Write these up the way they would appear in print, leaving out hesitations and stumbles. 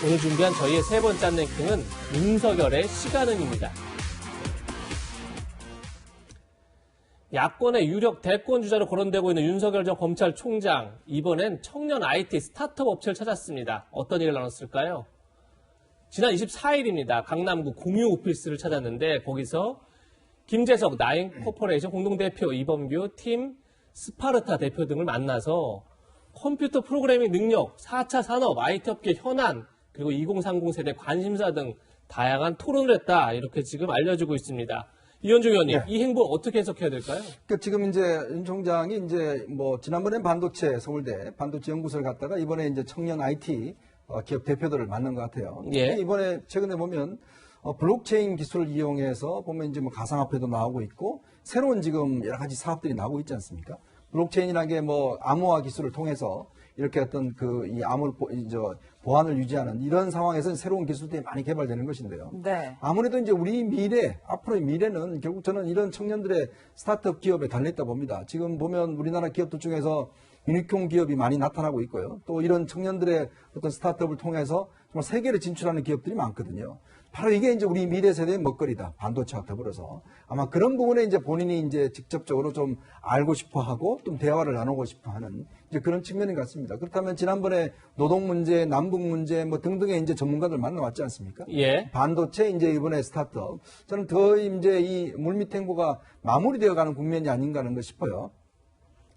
오늘 준비한 저희의 세 번째 랭킹은 윤석열의 시간은입니다. 야권의 유력 대권 주자로 거론되고 있는 윤석열 전 검찰총장, 이번엔 청년 IT 스타트업 업체를 찾았습니다. 어떤 일을 나눴을까요? 지난 24일입니다. 강남구 공유 오피스를 찾았는데 거기서 김재석 나인 코퍼레이션 공동대표, 이범규 팀 스파르타 대표 등을 만나서 컴퓨터 프로그래밍 능력, 4차 산업, IT 업계 현안, 그리고 2030 세대 관심사 등 다양한 토론을 했다. 이렇게 지금 알려지고 있습니다. 이현중 의원님, 네. 이 행보 어떻게 해석해야 될까요? 그러니까 지금 이제 윤 총장이 이제 지난번엔 반도체 서울대 반도체 연구소를 갔다가 이번에 이제 청년 IT 기업 대표들을 만난 것 같아요. 예. 이번에 최근에 보면 블록체인 기술을 이용해서 보면 이제 가상화폐도 나오고 있고 새로운 지금 여러 가지 사업들이 나오고 있지 않습니까? 블록체인이라는 게 암호화 기술을 통해서 이렇게 어떤 이 암호를 보안을 유지하는 이런 상황에서 새로운 기술들이 많이 개발되는 것인데요. 네. 아무래도 이제 우리 앞으로의 미래는 결국 저는 이런 청년들의 스타트업 기업에 달려있다 봅니다. 지금 보면 우리나라 기업들 중에서 유니콘 기업이 많이 나타나고 있고요. 또 이런 청년들의 어떤 스타트업을 통해서 정말 세계를 진출하는 기업들이 많거든요. 바로 이게 이제 우리 미래 세대의 먹거리다. 반도체와 더불어서. 아마 그런 부분에 이제 본인이 이제 직접적으로 좀 알고 싶어 하고 좀 대화를 나누고 싶어 하는 이제 그런 측면인 것 같습니다. 그렇다면 지난번에 노동 문제, 남북 문제 등등의 이제 전문가들 만나왔지 않습니까? 예. 반도체 이제 이번에 스타트업. 저는 더 이제 이 물밑 행보가 마무리되어 가는 국면이 아닌가 하는 거 싶어요.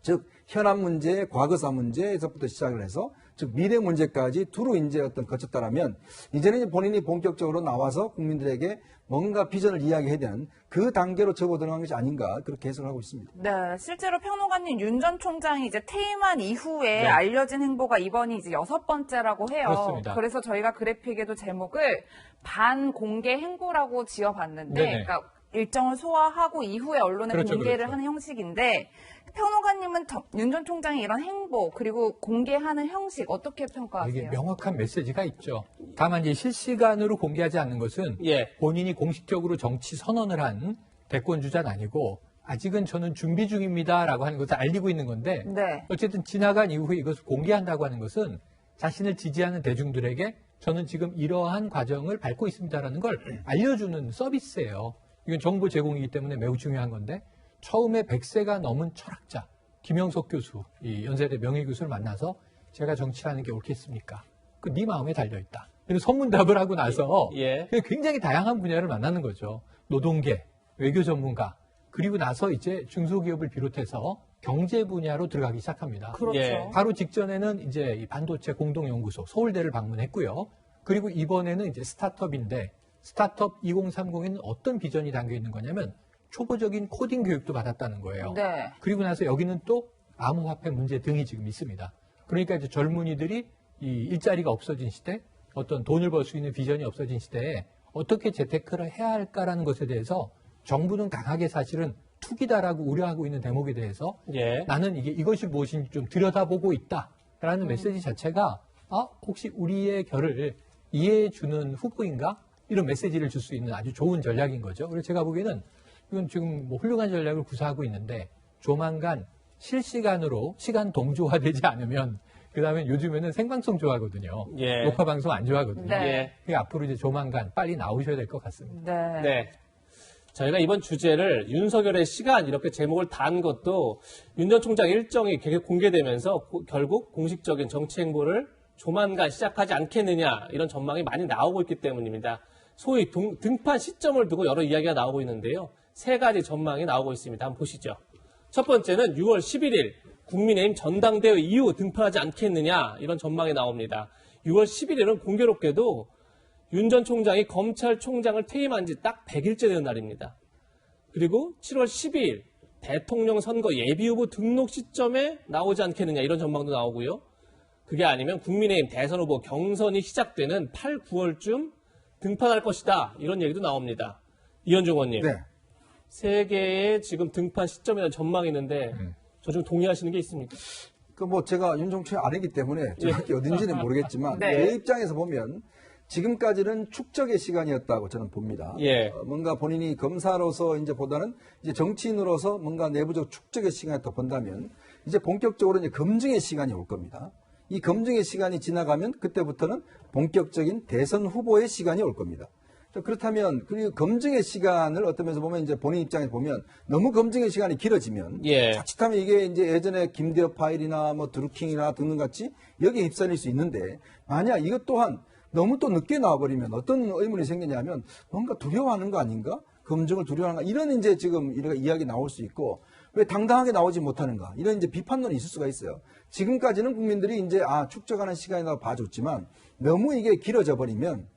즉, 현안 문제, 과거사 문제에서부터 시작을 해서 즉 미래 문제까지 두루 이제 거쳤다라면 이제는 이제 본인이 본격적으로 나와서 국민들에게 뭔가 비전을 이야기해야 되는 그 단계로 접어 들어간 것이 아닌가 그렇게 해석을 하고 있습니다. 네, 실제로 평론가님 윤 전 총장이 이제 퇴임한 이후에 네. 알려진 행보가 이번이 이제 6번째라고 해요. 그렇습니다. 그래서 저희가 그래픽에도 제목을 반공개 행보라고 지어봤는데, 네네. 그러니까 일정을 소화하고 이후에 언론에 그렇죠, 공개를 그렇죠. 하는 형식인데, 평론가님은 윤 전 총장의 이런 행보 그리고 공개하는 형식 어떻게 평가하세요? 이게 명확한 메시지가 있죠. 다만 이제 실시간으로 공개하지 않는 것은 예. 본인이 공식적으로 정치 선언을 한 대권 주자는 아니고 아직은 저는 준비 중입니다라고 하는 것을 알리고 있는 건데 네. 어쨌든 지나간 이후에 이것을 공개한다고 하는 것은 자신을 지지하는 대중들에게 저는 지금 이러한 과정을 밟고 있습니다라는 걸 알려주는 서비스예요. 이건 정보 제공이기 때문에 매우 중요한 건데 처음에 100세가 넘은 철학자 김영석 교수, 이 연세대 명예교수를 만나서 제가 정치하는 게 옳겠습니까? 그 네 마음에 달려있다. 그리고 선문답을 하고 나서 예. 굉장히 다양한 분야를 만나는 거죠. 노동계, 외교 전문가, 그리고 나서 이제 중소기업을 비롯해서 경제 분야로 들어가기 시작합니다. 그렇죠. 예. 바로 직전에는 이제 이 반도체 공동연구소 서울대를 방문했고요. 그리고 이번에는 이제 스타트업인데 스타트업 2030에는 어떤 비전이 담겨 있는 거냐면 초보적인 코딩 교육도 받았다는 거예요. 네. 그리고 나서 여기는 또 암호화폐 문제 등이 지금 있습니다. 그러니까 이제 젊은이들이 이 일자리가 없어진 시대, 어떤 돈을 벌 수 있는 비전이 없어진 시대에 어떻게 재테크를 해야 할까라는 것에 대해서 정부는 강하게 사실은 투기다라고 우려하고 있는 대목에 대해서 예. 나는 이것이 무엇인지 좀 들여다보고 있다라는 메시지 자체가 혹시 우리의 결을 이해해주는 후보인가? 이런 메시지를 줄 수 있는 아주 좋은 전략인 거죠. 그래서 제가 보기에는 이건 지금 훌륭한 전략을 구사하고 있는데 조만간 실시간으로 시간 동조화되지 않으면 그다음에 요즘에는 생방송 좋아하거든요. 예. 녹화 방송 안 좋아하거든요. 네. 그게 앞으로 이제 조만간 빨리 나오셔야 될 것 같습니다. 네. 네. 저희가 이번 주제를 윤석열의 시간 이렇게 제목을 단 것도 윤 전 총장 일정이 공개되면서 결국 공식적인 정치 행보를 조만간 시작하지 않겠느냐 이런 전망이 많이 나오고 있기 때문입니다. 소위 등판 시점을 두고 여러 이야기가 나오고 있는데요. 세 가지 전망이 나오고 있습니다. 한번 보시죠. 첫 번째는 6월 11일 국민의힘 전당대회 이후 등판하지 않겠느냐 이런 전망이 나옵니다. 6월 11일은 공교롭게도 윤 전 총장이 검찰총장을 퇴임한 지 딱 100일째 되는 날입니다. 그리고 7월 12일 대통령 선거 예비후보 등록 시점에 나오지 않겠느냐 이런 전망도 나오고요. 그게 아니면 국민의힘 대선 후보 경선이 시작되는 8, 9월쯤 등판할 것이다 이런 얘기도 나옵니다. 이현중 의원님. 네. 세 개의 지금 등판 시점이나 전망이 있는데 저 좀 동의하시는 게 있습니까? 제가 윤 총장이 아니기 때문에 정확히 어딘지는 모르겠지만 네. 제 입장에서 보면 지금까지는 축적의 시간이었다고 저는 봅니다. 예. 뭔가 본인이 검사로서 이제 보다는 이제 정치인으로서 뭔가 내부적 축적의 시간을 더 본다면 이제 본격적으로 이제 검증의 시간이 올 겁니다. 이 검증의 시간이 지나가면 그때부터는 본격적인 대선 후보의 시간이 올 겁니다. 그렇다면 그 검증의 시간을 어떤 면에서 보면 이제 본인 입장에서 보면 너무 검증의 시간이 길어지면 예. 자칫하면 이게 이제 예전에 김대호 파일이나 뭐 드루킹이나 등등 같이 여기에 휩쓸릴 수 있는데 만약 이것 또한 너무 또 늦게 나와버리면 어떤 의문이 생기냐면 뭔가 두려워하는 거 아닌가? 검증을 두려워하는 거 이런 이제 지금 이런 이야기 나올 수 있고 왜 당당하게 나오지 못하는가? 이런 이제 비판론이 있을 수가 있어요. 지금까지는 국민들이 이제 축적하는 시간이라고 봐줬지만 너무 이게 길어져 버리면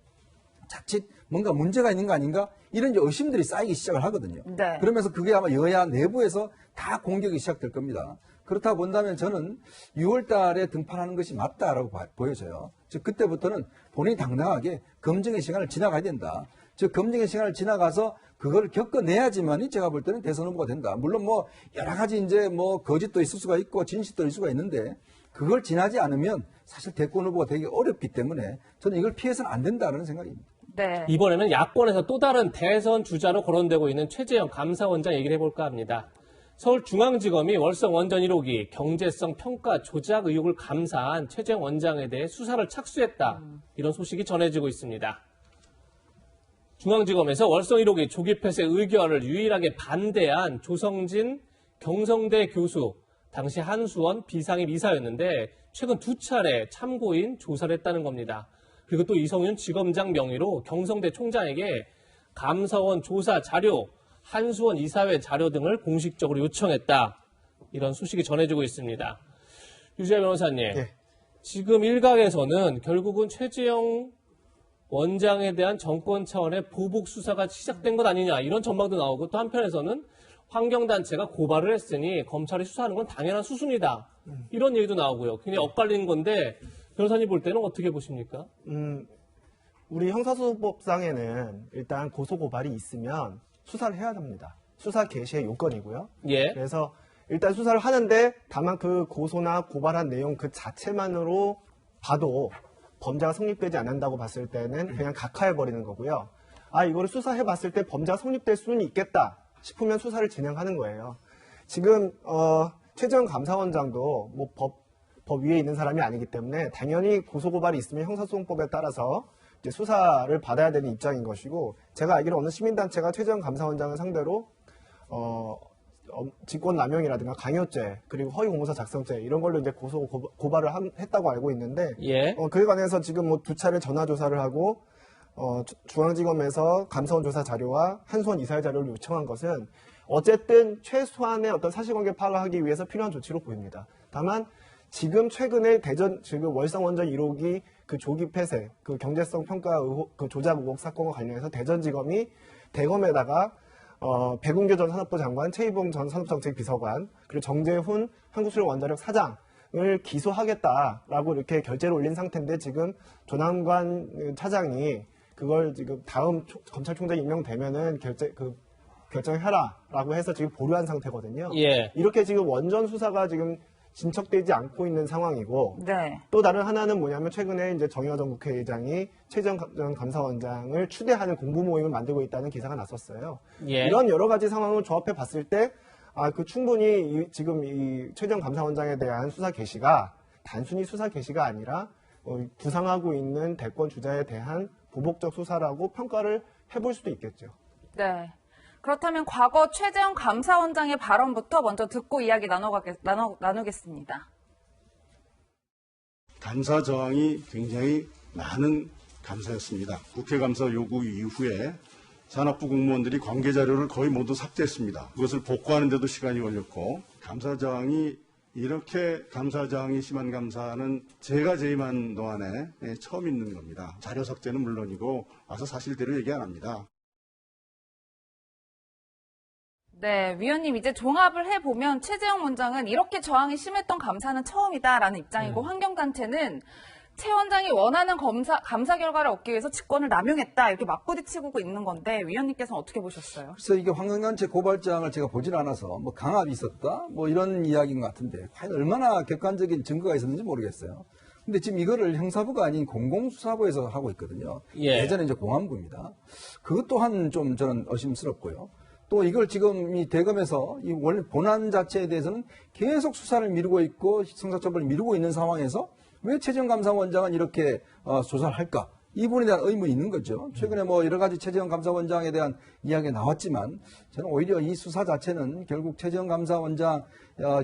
자칫 뭔가 문제가 있는 거 아닌가? 이런 이제 의심들이 쌓이기 시작을 하거든요. 네. 그러면서 그게 아마 여야 내부에서 다 공격이 시작될 겁니다. 그렇다 본다면 저는 6월 달에 등판하는 것이 맞다라고 보여져요. 즉, 그때부터는 본인이 당당하게 검증의 시간을 지나가야 된다. 즉, 검증의 시간을 지나가서 그걸 겪어내야지만이 제가 볼 때는 대선 후보가 된다. 물론 뭐 여러 가지 이제 뭐 거짓도 있을 수가 있고 진실도 있을 수가 있는데 그걸 지나지 않으면 사실 대권 후보가 되기 어렵기 때문에 저는 이걸 피해서는 안 된다는 생각입니다. 네. 이번에는 야권에서 또 다른 대선 주자로 거론되고 있는 최재형 감사원장 얘기를 해볼까 합니다. 서울중앙지검이 월성 원전 1호기 경제성 평가 조작 의혹을 감사한 최재형 원장에 대해 수사를 착수했다. 이런 소식이 전해지고 있습니다. 중앙지검에서 월성 1호기 조기 폐쇄 의결을 유일하게 반대한 조성진 경성대 교수, 당시 한수원 비상임 이사였는데 최근 2차례 참고인 조사를 했다는 겁니다. 그리고 또 이성윤 지검장 명의로 경성대 총장에게 감사원 조사 자료, 한수원 이사회 자료 등을 공식적으로 요청했다. 이런 소식이 전해지고 있습니다. 유지아 변호사님, 네. 지금 일각에서는 결국은 최재형 원장에 대한 정권 차원의 보복 수사가 시작된 것 아니냐 이런 전망도 나오고 또 한편에서는 환경단체가 고발을 했으니 검찰이 수사하는 건 당연한 수순이다. 이런 얘기도 나오고요. 굉장히 엇갈리는 건데 변호사님 볼 때는 어떻게 보십니까? 우리 형사소송법상에는 일단 고소고발이 있으면 수사를 해야 합니다. 수사 개시의 요건이고요. 예. 그래서 일단 수사를 하는데 다만 그 고소나 고발한 내용 그 자체만으로 봐도 범죄가 성립되지 않는다고 봤을 때는 그냥 각하해버리는 거고요. 이거를 수사해봤을 때 범죄가 성립될 수는 있겠다 싶으면 수사를 진행하는 거예요. 지금 최재형 감사원장도 뭐 법 위에 있는 사람이 아니기 때문에 당연히 고소고발이 있으면 형사소송법에 따라서 이제 수사를 받아야 되는 입장인 것이고 제가 알기로 어느 시민단체가 최재형 감사원장을 상대로 직권남용이라든가 강요죄 그리고 허위공문서 작성죄 이런 걸로 이제 고발을 했다고 알고 있는데 예. 그에 관해서 지금 뭐 2차례 전화 조사를 하고 중앙지검에서 감사원 조사 자료와 한수원 이사회 자료를 요청한 것은 어쨌든 최소한의 어떤 사실관계 파악을 하기 위해서 필요한 조치로 보입니다. 다만 지금 최근에 지금 월성 원전 1호기 그 조기 폐쇄, 그 경제성 평가 의혹, 그 조작 의혹 사건과 관련해서 대전지검이 대검에다가 백운교 전 산업부 장관, 최이봉 전 산업정책비서관, 그리고 정재훈 한국수력 원자력 사장을 기소하겠다라고 이렇게 결재를 올린 상태인데 지금 조남관 차장이 그걸 지금 다음 검찰총장이 임명되면은 결정해라라고 해서 지금 보류한 상태거든요. 예. 이렇게 지금 원전 수사가 지금 진척되지 않고 있는 상황이고 네. 또 다른 하나는 뭐냐면 최근에 이제 정의화 전 국회의장이 최재형 전 감사원장을 추대하는 공부 모임을 만들고 있다는 기사가 났었어요. 예. 이런 여러 가지 상황을 조합해 봤을 때 충분히 지금 이 최재형 감사원장에 대한 수사 개시가 단순히 수사 개시가 아니라 부상하고 있는 대권 주자에 대한 보복적 수사라고 평가를 해볼 수도 있겠죠. 네. 그렇다면 과거 최재형 감사원장의 발언부터 먼저 듣고 이야기 나누겠습니다. 감사 저항이 굉장히 많은 감사였습니다. 국회 감사 요구 이후에 산업부 공무원들이 관계 자료를 거의 모두 삭제했습니다. 그것을 복구하는 데도 시간이 걸렸고 감사 저항이 이렇게 감사 저항이 심한 감사는 제가 재임한 동안에 처음 있는 겁니다. 자료 삭제는 물론이고 와서 사실대로 얘기 안 합니다. 네, 위원님 이제 종합을 해보면 최재형 원장은 이렇게 저항이 심했던 감사는 처음이다라는 입장이고 환경단체는 최 원장이 원하는 감사 결과를 얻기 위해서 직권을 남용했다 이렇게 맞부딪히고 있는 건데 위원님께서는 어떻게 보셨어요? 그래서 이게 환경단체 고발장을 제가 보질 않아서 뭐 강압이 있었다 뭐 이런 이야기인 것 같은데 과연 얼마나 객관적인 증거가 있었는지 모르겠어요. 근데 지금 이거를 형사부가 아닌 공공수사부에서 하고 있거든요. 예. 예전에 이제 공안부입니다. 그것 또한 좀 저는 의심스럽고요. 또 이걸 지금 이 대검에서 이 원래 본안 자체에 대해서는 계속 수사를 미루고 있고 형사처벌을 미루고 있는 상황에서 왜 최재형 감사원장은 이렇게 수사를 할까? 이 부분에 대한 의문이 있는 거죠. 최근에 뭐 여러 가지 최재형 감사원장에 대한 이야기가 나왔지만 저는 오히려 이 수사 자체는 결국 최재형 감사원장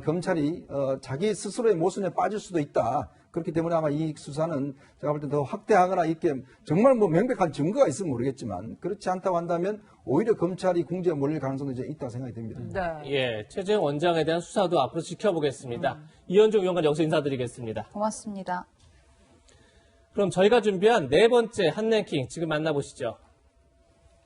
검찰이 자기 스스로의 모순에 빠질 수도 있다. 그렇기 때문에 아마 이 수사는 제가 볼 때 더 확대하거나 이렇게 정말 뭐 명백한 증거가 있으면 모르겠지만 그렇지 않다고 한다면 오히려 검찰이 궁지에 몰릴 가능성도 이제 있다고 생각이 듭니다. 네. 예, 최재형 원장에 대한 수사도 앞으로 지켜보겠습니다. 이현종 의원과 여기서 인사드리겠습니다. 고맙습니다. 그럼 저희가 준비한 네 번째 한랭킹 지금 만나보시죠.